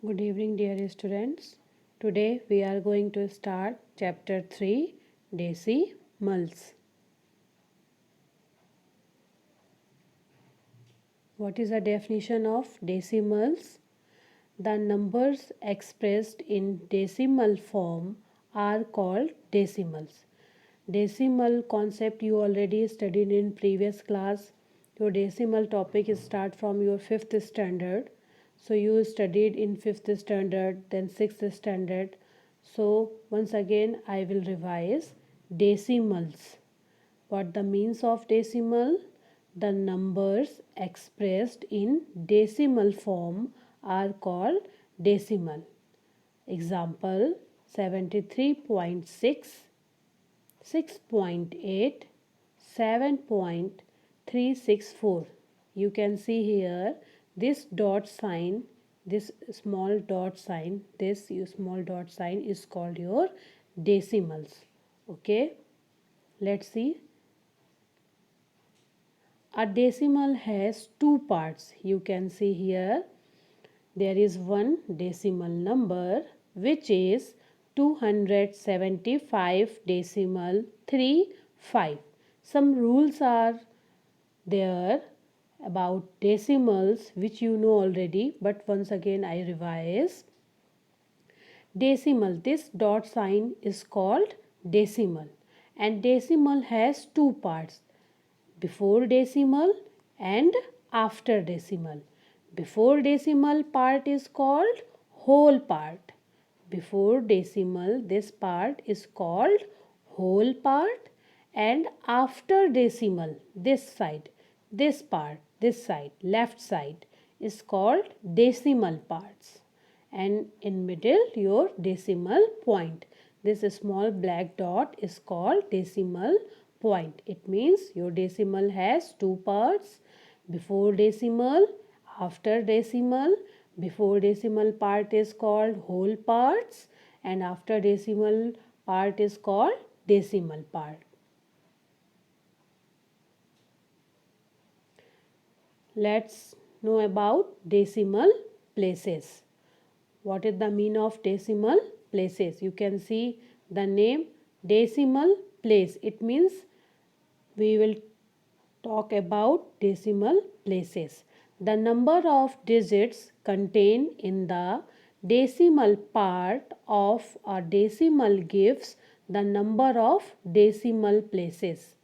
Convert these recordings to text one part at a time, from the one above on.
Good evening, dear students. Today we are going to start chapter 3 Decimals. What is the definition of decimals? The numbers expressed in decimal form are called decimals. Decimal concept you already studied in previous class. Your decimal topic is start from your 5th standard. So you studied in 5th standard, then 6th standard. So once again I will revise decimals. What the means of decimal? The numbers expressed in decimal form are called decimal. Example 73.6, 6.8, 7.364. You can see here this dot sign, this small dot sign is called your decimals. Okay, let's see. A decimal has two parts. You can see here there is one decimal number which is 275 decimal 35. Some rules are there about decimals which you know already, but once again I revise. Decimal, this dot sign is called decimal, and decimal has two parts: before decimal and after decimal. Before decimal part is called whole part. Before decimal, this part is called whole part, and after decimal, this side, this part, this side, left side is called decimal parts, and in middle your decimal point. This small black dot is called decimal point. It means your decimal has two parts: before decimal, after decimal. Before decimal part is called whole parts, and after decimal part is called decimal part. Let's know about decimal places. What is the meaning of decimal places? You can see the name decimal place. It means we will talk about decimal places. The number of digits contained in the decimal part of a decimal gives the number of decimal places.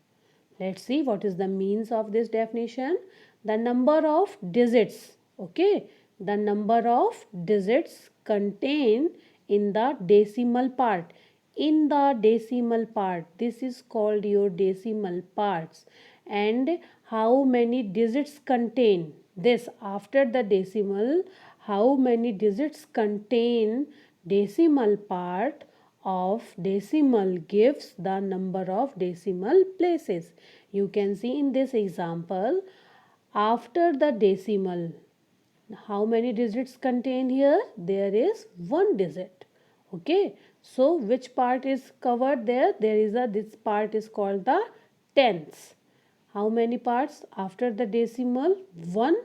Let's see what is the means of this definition. The number of digits, okay, the number of digits contained in the decimal part. In the decimal part, this is called your decimal parts. And how many digits contain this after the decimal? How many digits contain decimal part of decimal gives the number of decimal places. You can see in this example, after the decimal, how many digits contain here? There is one digit. Okay, so which part is covered there? This part is called the tens. How many parts after the decimal? One,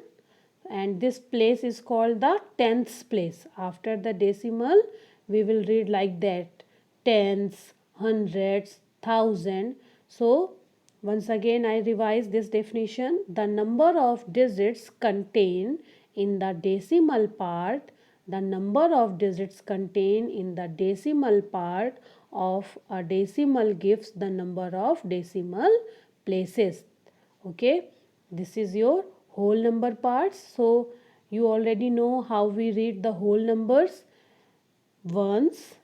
and this place is called the tens place. After the decimal we will read like that: tens, hundreds, thousand. So once again I revise this definition. The number of digits contained in the decimal part, the number of digits contained in the decimal part of a decimal gives the number of decimal places. Okay, this is your whole number parts. So you already know how we read the whole numbers: ones,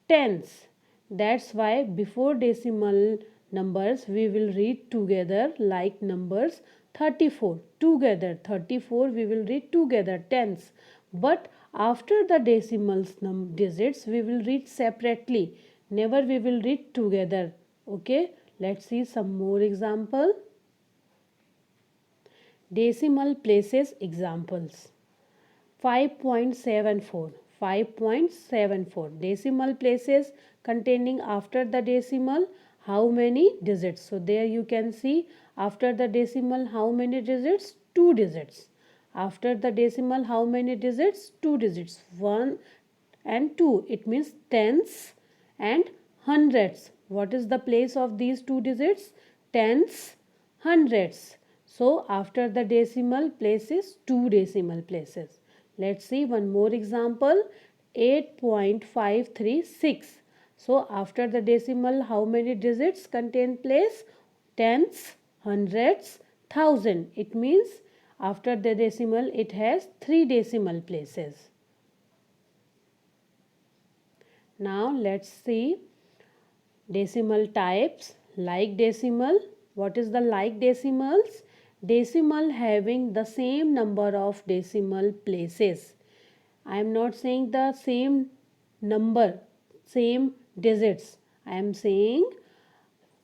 tens. That's why before decimal numbers we will read together, like numbers 34 together. 34 we will read together, tens. But after the decimals digits we will read separately. Never we will read together. Okay, let's see some more example. Decimal places examples. 5.74, 5.74 decimal places containing after the decimal how many digits. So there you can see after the decimal how many digits? Two digits. After the decimal, how many digits? 2 digits. 1 and 2. It means tens and hundreds. What is the place of these 2 digits? Tens, hundreds. So after the decimal places, 2 decimal places. Let's see one more example. 8.536. So after the decimal, how many digits contain place? Tens, hundreds, thousand. It means after the decimal, it has 3 decimal places. Now let's see decimal types. Like decimal. What is the like decimals? Decimal having the same number of decimal places. I am not saying the same number, same digits. I am saying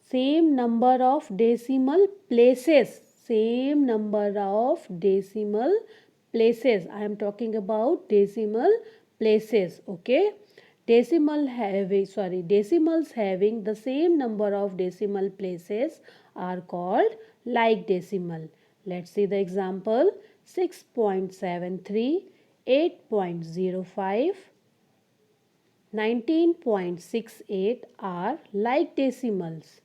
same number of decimal places. Same number of decimal places. I am talking about decimal places. Okay. Decimals having the same number of decimal places are called like decimal. Let's see the example. 6.73, 8.05, 19.68 are like decimals.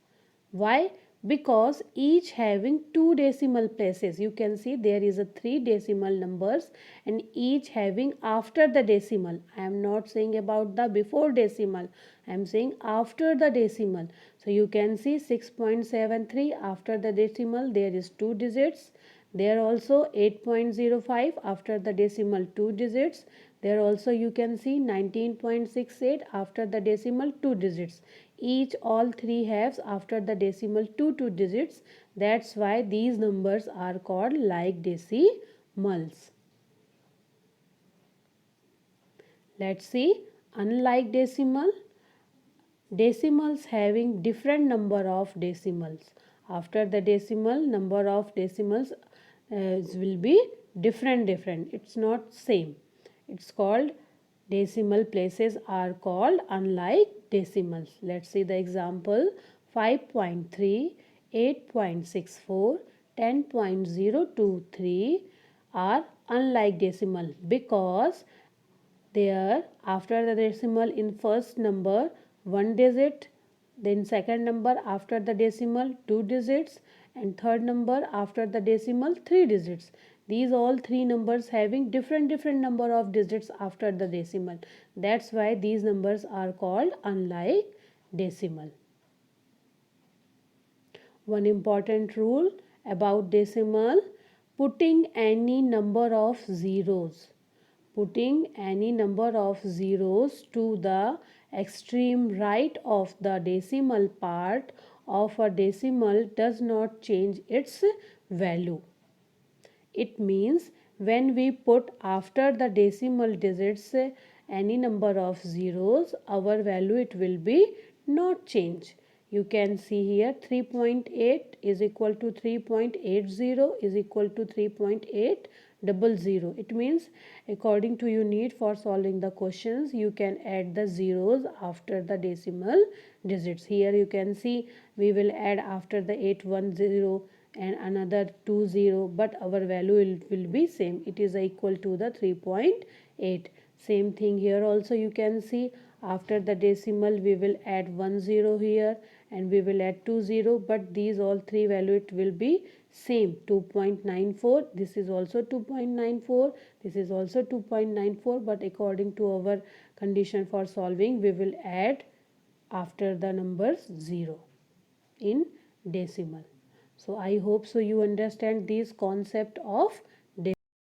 Why? Because each having 2 decimal places. You can see there is a 3 decimal numbers and each having after the decimal. I am not saying about the before decimal. I am saying after the decimal. So you can see 6.73 after the decimal there is 2 digits. There also 8.05 after the decimal 2 digits. There also you can see 19.68 after the decimal 2 digits. Each all three halves after the decimal 2 digits. That's why these numbers are called like decimals. Let's see unlike decimal. Decimals having different number of decimals. After the decimal, number of decimals will be different. It's not same. It's called decimal places are called unlike decimals. Let's see the example. 5.3, 8.64, 10.023 are unlike decimal because there after the decimal in first number 1 digit, then second number after the decimal 2 digits, and third number after the decimal 3 digits. These all three numbers having different number of digits after the decimal. That's why these numbers are called unlike decimal. One important rule about decimal: putting any number of zeros. Putting any number of zeros to the extreme right of the decimal part of a decimal does not change its value. It means when we put after the decimal digits any number of zeros, our value it will be not change. You can see here 3.8 is equal to 3.80 is equal to 3.800. It means according to your need for solving the questions, you can add the zeros after the decimal digits. Here you can see we will add after the 810 and another 20, but our value will be same. It is equal to the 3.8. Same thing here also you can see after the decimal we will add 10 here and we will add 20, but these all three value it will be same. 2.94, this is also 2.94, this is also 2.94, but according to our condition for solving we will add after the numbers 0 in decimal. So I hope so you understand this concept of